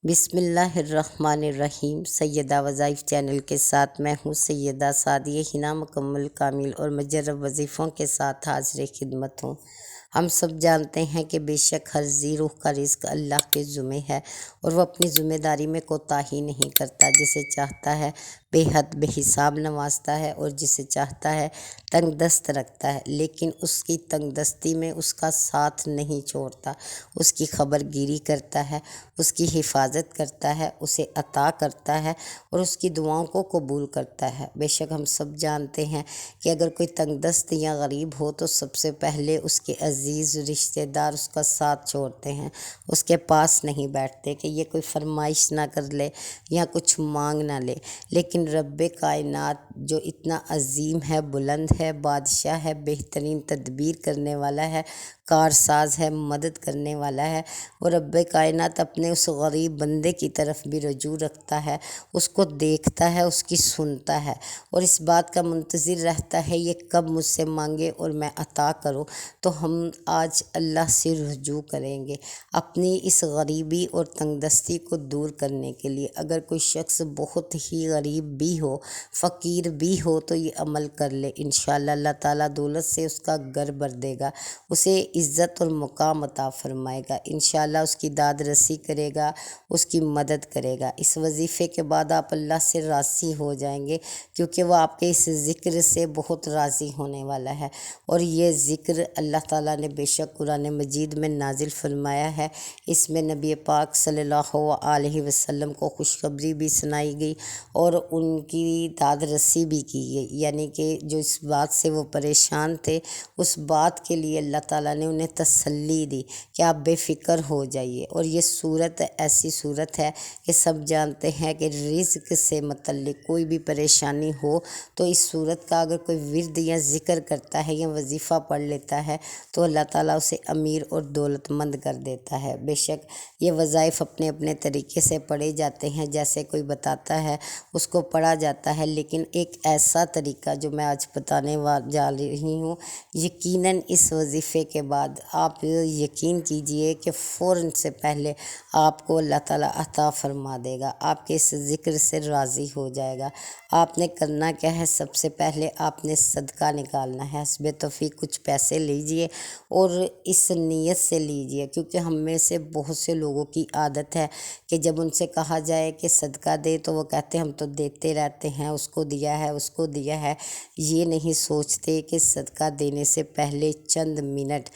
بسم اللہ الرحمن الرحیم۔ سیدہ وظائف چینل کے ساتھ میں ہوں سیدہ سعدیہ ہنا، مکمل کامل اور مجرب وظیفوں کے ساتھ حاضر خدمت ہوں۔ ہم سب جانتے ہیں کہ بے شک ہر ذی روح کا رزق اللہ کے ذمہ ہے اور وہ اپنی ذمہ داری میں کوتاہی نہیں کرتا۔ جسے چاہتا ہے بے حد بے حساب نوازتا ہے اور جسے چاہتا ہے تنگ دست رکھتا ہے، لیکن اس کی تنگ دستی میں اس کا ساتھ نہیں چھوڑتا، اس کی خبر گیری کرتا ہے، اس کی حفاظت کرتا ہے، اسے عطا کرتا ہے اور اس کی دعاؤں کو قبول کرتا ہے۔ بے شک ہم سب جانتے ہیں کہ اگر کوئی تنگ دست یا غریب ہو تو سب سے پہلے اس کے عزیز رشتہ دار اس کا ساتھ چھوڑتے ہیں، اس کے پاس نہیں بیٹھتے کہ یہ کوئی فرمائش نہ کر لے یا کچھ مانگ نہ لے۔ لیکن رب کائنات جو اتنا عظیم ہے، بلند ہے، بادشاہ ہے، بہترین تدبیر کرنے والا ہے، کارساز ہے، مدد کرنے والا ہے، وہ رب کائنات اپنے اس غریب بندے کی طرف بھی رجوع رکھتا ہے، اس کو دیکھتا ہے، اس کی سنتا ہے اور اس بات کا منتظر رہتا ہے یہ کب مجھ سے مانگے اور میں عطا کروں۔ تو ہم آج اللہ سے رجوع کریں گے اپنی اس غریبی اور تنگ دستی کو دور کرنے کے لیے۔ اگر کوئی شخص بہت ہی غریب بھی ہو، فقیر بھی ہو تو یہ عمل کر لے، انشاءاللہ اللہ تعالیٰ دولت سے اس کا گھر بھر دے گا، اسے عزت اور مقام عطا فرمائے گا، انشاءاللہ اس کی داد رسی کرے گا، اس کی مدد کرے گا۔ اس وظیفے کے بعد آپ اللہ سے راضی ہو جائیں گے، کیونکہ وہ آپ کے اس ذکر سے بہت راضی ہونے والا ہے۔ اور یہ ذکر اللہ تعالیٰ نے بے شک قرآن مجید میں نازل فرمایا ہے، اس میں نبی پاک صلی اللہ علیہ وسلم کو خوشخبری بھی سنائی گئی اور ان کی داد رسی بھی کی گئی، یعنی کہ جو اس بات سے وہ پریشان تھے اس بات کے لیے اللہ تعالیٰ نے انہیں تسلی دی کہ آپ بے فکر ہو جائیے۔ اور یہ صورت ایسی صورت ہے کہ سب جانتے ہیں کہ رزق سے متعلق کوئی بھی پریشانی ہو تو اس صورت کا اگر کوئی ورد یا ذکر کرتا ہے یا وظیفہ پڑھ لیتا ہے تو اللہ تعالیٰ اسے امیر اور دولت مند کر دیتا ہے۔ بے شک یہ وظائف اپنے اپنے طریقے سے پڑھے جاتے ہیں، جیسے کوئی بتاتا ہے اس کو پڑھا جاتا ہے، لیکن ایک ایسا طریقہ جو میں آج بتانے جا رہی ہوں، یقیناً اس وظیفے کے بعد آپ یقین کیجئے کہ فوراً سے پہلے آپ کو اللہ تعالیٰ عطا فرما دے گا، آپ کے اس ذکر سے راضی ہو جائے گا۔ آپ نے کرنا کیا ہے؟ سب سے پہلے آپ نے صدقہ نکالنا ہے، حسب توفیق کچھ پیسے لیجئے اور اس نیت سے لیجئے، کیونکہ ہم میں سے بہت سے لوگوں کی عادت ہے کہ جب ان سے کہا جائے کہ صدقہ دے تو وہ کہتے ہیں ہم تو دیتے رہتے ہیں، اس کو دیا ہے، اس کو دیا ہے۔ یہ نہیں سوچتے کہ صدقہ دینے سے پہلے چند منٹ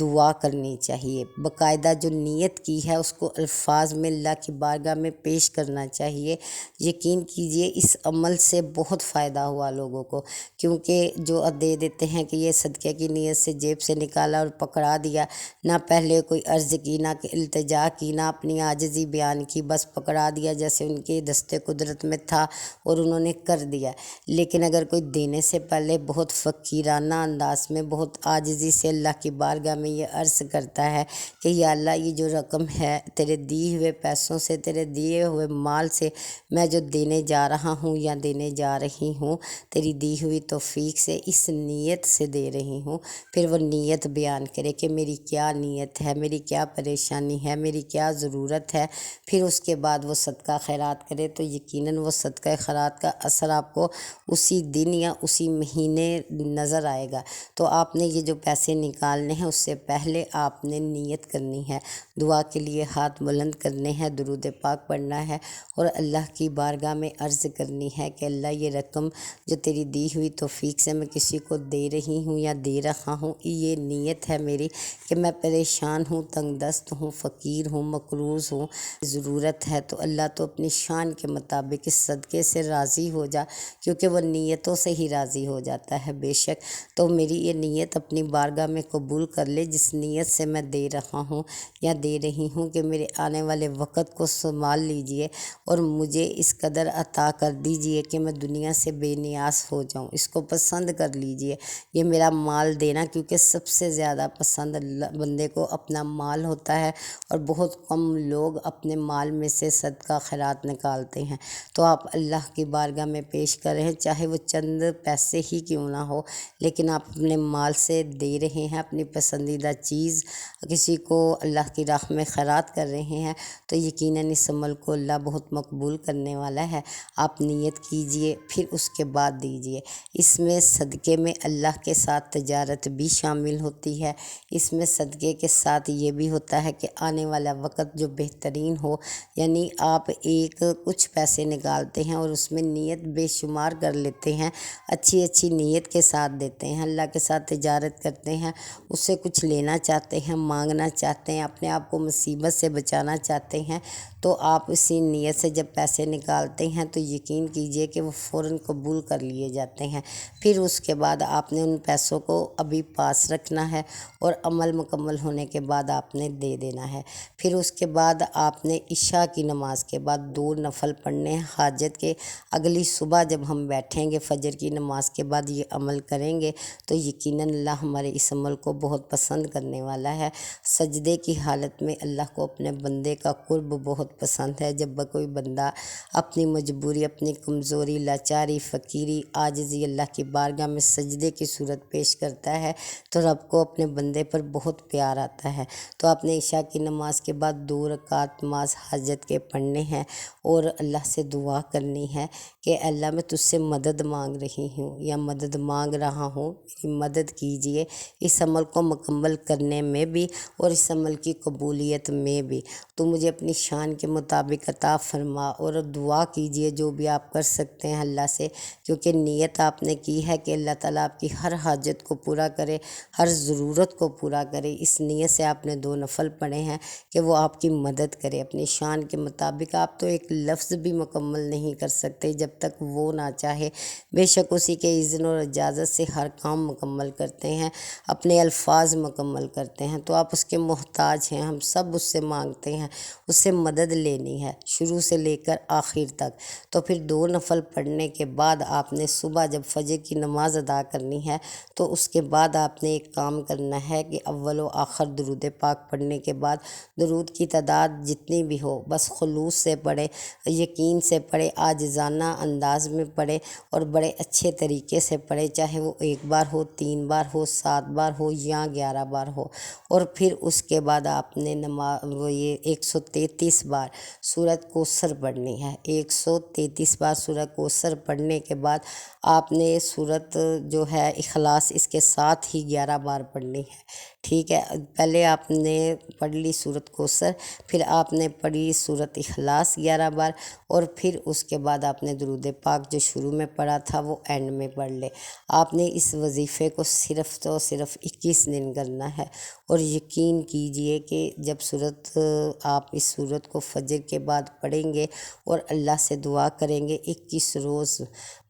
دعا کرنی چاہیے، باقاعدہ جو نیت کی ہے اس کو الفاظ میں اللہ کی بارگاہ میں پیش کرنا چاہیے۔ یقین کیجئے اس عمل سے بہت فائدہ ہوا لوگوں کو، کیونکہ جو دے دیتے ہیں کہ یہ صدقے کی نیت سے جیب سے نکالا اور پکڑا دیا، نہ پہلے کوئی عرض کی، نہ التجا کی، نہ اپنی عاجزی بیان کی، بس پکڑا دیا جیسے ان کے دستے قدرت میں تھا اور انہوں نے کر دیا۔ لیکن اگر کوئی دینے سے پہلے بہت فقیرانہ انداز میں بہت عاجزی سے اللہ کی بارگاہ میں یہ عرض کرتا ہے کہ یا اللہ یہ جو رقم ہے تیرے دیے ہوئے پیسوں سے، تیرے دیے ہوئے مال سے میں جو دینے جا رہا ہوں یا دینے جا رہی ہوں، تیری دی ہوئی توفیق سے اس نیت سے دے رہی ہوں، پھر وہ نیت بیان کرے کہ میری کیا نیت ہے، میری کیا پریشانی ہے، میری کیا ضرورت ہے، پھر اس کے بعد وہ صدقہ خیرات کرے تو یقیناً وہ صدقہ خیرات کا اثر آپ کو اسی دن یا اسی مہینے نظر آئے گا۔ تو آپ نے یہ جو پیسے نکالنے ہیں اس سے پہلے آپ نے نیت کرنی ہے، دعا کے لیے ہاتھ بلند کرنے ہیں، درود پاک پڑھنا ہے اور اللہ کی بارگاہ میں عرض کرنی ہے کہ اللہ یہ رقم جو تیری دی ہوئی توفیق سے میں کسی کو دے رہی ہوں یا دے رہا ہوں، یہ نیت ہے میری کہ میں پریشان ہوں، تنگ دست ہوں، فقیر ہوں، مقروض ہوں، ضرورت ہے، تو اللہ تو اپنی شان کے مطابق اس صدقے سے راضی ہو جا، کیونکہ وہ نیتوں سے ہی راضی ہو جاتا ہے بے شک۔ تو میری یہ نیت اپنی بارگاہ میں قبول کر لے، جس نیت سے میں دے رہا ہوں یا دے رہی ہوں، کہ میرے آنے والے وقت کو سنبھال لیجئے اور مجھے اس قدر عطا کر دیجئے کہ میں دنیا سے بے نیاز ہو جاؤں، اس کو پسند کر لیجئے یہ میرا مال دینا، کیونکہ سب سے زیادہ پسند بندے کو اپنا مال ہوتا ہے اور بہت کم لوگ اپنے مال میں سے صدقہ خیرات نکالتے ہیں۔ تو آپ اللہ کی بارگاہ میں پیش کر رہے ہیں، چاہے وہ چند پیسے ہی کیوں نہ ہو، لیکن آپ اپنے مال سے دے رہے ہیں، اپنی پسند پسندیدہ چیز کسی کو اللہ کی راہ میں خیرات کر رہے ہیں تو یقیناً اس عمل کو اللہ بہت مقبول کرنے والا ہے۔ آپ نیت کیجئے، پھر اس کے بعد دیجئے۔ اس میں صدقے میں اللہ کے ساتھ تجارت بھی شامل ہوتی ہے۔ اس میں صدقے کے ساتھ یہ بھی ہوتا ہے کہ آنے والا وقت جو بہترین ہو، یعنی آپ کچھ پیسے نکالتے ہیں اور اس میں نیت بے شمار کر لیتے ہیں، اچھی اچھی نیت کے ساتھ دیتے ہیں، اللہ کے ساتھ تجارت کرتے ہیں، اس سے کچھ لینا چاہتے ہیں، مانگنا چاہتے ہیں، اپنے آپ کو مصیبت سے بچانا چاہتے ہیں، تو آپ اسی نیت سے جب پیسے نکالتے ہیں تو یقین کیجئے کہ وہ فوراً قبول کر لیے جاتے ہیں۔ پھر اس کے بعد آپ نے ان پیسوں کو ابھی پاس رکھنا ہے اور عمل مکمل ہونے کے بعد آپ نے دے دینا ہے۔ پھر اس کے بعد آپ نے عشاء کی نماز کے بعد 2 نفل پڑھنے ہیں حاجت کے۔ اگلی صبح جب ہم بیٹھیں گے فجر کی نماز کے بعد یہ عمل کریں گے تو یقیناً اللہ ہمارے اس عمل کو بہت پسند کرنے والا ہے۔ سجدے کی حالت میں اللہ کو اپنے بندے کا قرب بہت پسند ہے۔ جب کوئی بندہ اپنی مجبوری، اپنی کمزوری، لاچاری، فقیری، عاجزی اللہ کی بارگاہ میں سجدے کی صورت پیش کرتا ہے تو رب کو اپنے بندے پر بہت پیار آتا ہے۔ تو آپ نے عشاء کی نماز کے بعد 2 رکعت نماز حاجت کے پڑھنے ہیں اور اللہ سے دعا کرنی ہے کہ اللہ میں تجھ سے مدد مانگ رہی ہوں یا مدد مانگ رہا ہوں، میری مدد کیجئے اس عمل کو مکمل کرنے میں بھی اور اس عمل کی قبولیت میں بھی۔ تو مجھے اپنی شان کے مطابق عطا فرما اور دعا کیجئے جو بھی آپ کر سکتے ہیں اللہ سے، کیونکہ نیت آپ نے کی ہے کہ اللہ تعالیٰ آپ کی ہر حاجت کو پورا کرے، ہر ضرورت کو پورا کرے۔ اس نیت سے آپ نے 2 نفل پڑھے ہیں کہ وہ آپ کی مدد کرے اپنی شان کے مطابق۔ آپ تو ایک لفظ بھی مکمل نہیں کر سکتے جب تک وہ نہ چاہے، بے شک اسی کے اذن اور اجازت سے ہر کام مکمل کرتے ہیں، اپنے الفاظ مکمل کرتے ہیں، تو آپ اس کے محتاج ہیں۔ ہم سب اس سے مانگتے ہیں، اس سے مدد لینی ہے شروع سے لے کر آخر تک۔ تو پھر 2 نفل پڑھنے کے بعد آپ نے صبح جب فجر کی نماز ادا کرنی ہے تو اس کے بعد آپ نے ایک کام کرنا ہے کہ اول و آخر درود پاک پڑھنے کے بعد درود کی تعداد جتنی بھی ہو بس خلوص سے پڑھے، یقین سے پڑھے، عاجزانہ انداز میں پڑھے اور بڑے اچھے طریقے سے پڑھے، چاہے وہ 1 بار ہو، 3 بار ہو، 7 بار ہو یا 11 بار ہو۔ اور پھر اس کے بعد آپ نے یہ 133 بار سورۃ کوثر پڑھنی ہے۔ 133 بار سورۃ کوثر پڑھنے کے بعد آپ نے سورۃ جو ہے اخلاص اس کے ساتھ ہی 11 بار پڑھنی ہے، ٹھیک ہے۔ پہلے آپ نے پڑھ لی سورۃ کوثر، پھر آپ نے پڑھی سورۃ اخلاص 11 بار اور پھر اس کے بعد آپ نے درود پاک جو شروع میں پڑھا تھا وہ اینڈ میں پڑھ لے۔ آپ نے اس وظیفے کو صرف 21 دن کرنا ہے اور یقین کیجئے کہ جب آپ اس سورت کو فجر کے بعد پڑھیں گے اور اللہ سے دعا کریں گے، 21 روز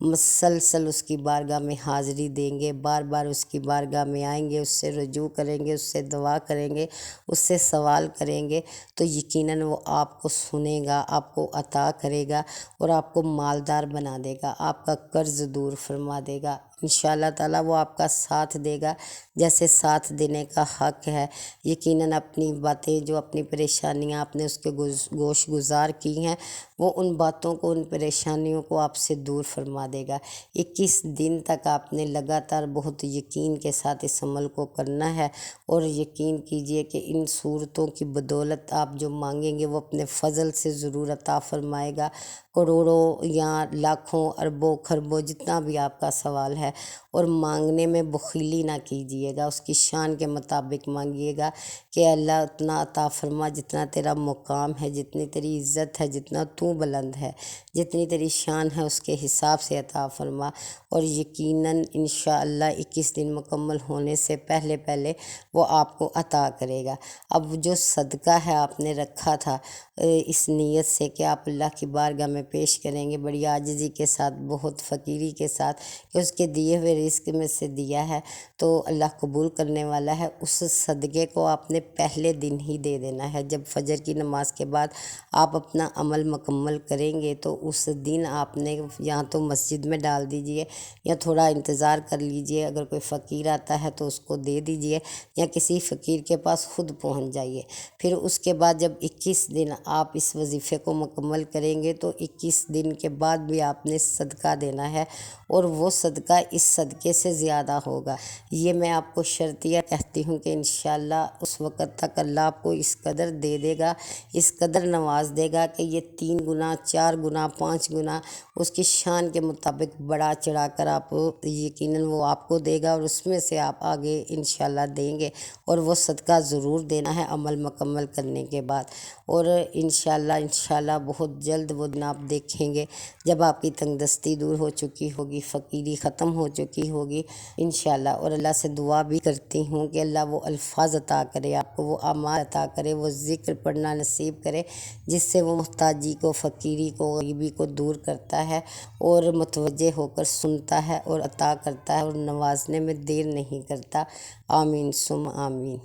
مسلسل اس کی بارگاہ میں حاضری دیں گے، بار بار اس کی بارگاہ میں آئیں گے، اس سے رجوع کریں گے، اس سے دعا کریں گے، اس سے سوال کریں گے تو یقیناً وہ آپ کو سنے گا، آپ کو عطا کرے گا اور آپ کو مالدار بنا دے گا، آپ کا قرض دور فرما دے گا۔ انشاءاللہ تعالیٰ وہ آپ کا ساتھ دے گا جیسے ساتھ دینے کا حق ہے۔ یقیناً اپنی باتیں جو اپنی پریشانیاں آپ نے اس کے گوش گزار کی ہیں، وہ ان باتوں کو، ان پریشانیوں کو آپ سے دور فرما دے گا۔ 21 دن تک آپ نے لگاتار بہت یقین کے ساتھ اس عمل کو کرنا ہے اور یقین کیجئے کہ ان صورتوں کی بدولت آپ جو مانگیں گے وہ اپنے فضل سے ضرور عطا فرمائے گا۔ کروڑوں یا لاکھوں، اربوں، خربوں جتنا بھی آپ کا سوال ہے، اور مانگنے میں بخیلی نہ کیجئے گا، اس کی شان کے مطابق مانگیے گا کہ اللہ اتنا عطا فرما جتنا تیرا مقام ہے، جتنی تیری عزت ہے، جتنا تو بلند ہے، جتنی تیری شان ہے اس کے حساب سے عطا فرما، اور یقیناً انشاءاللہ 21 دن مکمل ہونے سے پہلے پہلے وہ آپ کو عطا کرے گا۔ اب جو صدقہ ہے آپ نے رکھا تھا اس نیت سے کہ آپ اللہ کی بارگاہ میں پیش کریں گے بڑی عاجزی کے ساتھ، بہت فقیری کے ساتھ، کہ اس کے دیے ہوئے رزق میں سے دیا ہے تو اللہ قبول کرنے والا ہے، اس صدقے کو آپ نے پہلے دن ہی دے دینا ہے۔ جب فجر کی نماز کے بعد آپ اپنا عمل مکمل کریں گے تو اس دن آپ نے یا تو مسجد میں ڈال دیجئے یا تھوڑا انتظار کر لیجئے، اگر کوئی فقیر آتا ہے تو اس کو دے دیجئے یا کسی فقیر کے پاس خود پہنچ جائیے۔ پھر اس کے بعد جب 21 دن آپ اس وظیفے کو مکمل کریں گے تو 21 دن کے بعد بھی آپ نے صدقہ دینا ہے، اور وہ صدقہ اس صدقے سے زیادہ ہوگا۔ یہ میں آپ کو شرطیہ کہتی ہوں کہ انشاءاللہ اس وقت تک اللہ آپ کو اس قدر دے دے گا، اس قدر نواز دے گا کہ یہ 3 گنا 4 گنا 5 گنا اس کی شان کے مطابق بڑا چڑھا کر آپ یقیناً وہ آپ کو دے گا، اور اس میں سے آپ آگے انشاءاللہ دیں گے۔ اور وہ صدقہ ضرور دینا ہے عمل مکمل کرنے کے بعد، اور انشاءاللہ بہت جلد وہ دن آپ دیکھیں گے جب آپ کی تنگ دستی دور ہو چکی ہوگی، فقیری ختم ہو چکی ہوگی انشاءاللہ۔ اور اللہ سے دعا بھی کرتی ہوں کہ اللہ وہ الفاظ عطا کرے آپ کو، وہ اعمال عطا کرے، وہ ذکر پڑھنا نصیب کرے جس سے وہ محتاجی کو، فقیری کو، غریبی کو دور کرتا ہے اور متوجہ ہو کر سنتا ہے اور عطا کرتا ہے اور نوازنے میں دیر نہیں کرتا۔ آمین ثم آمین۔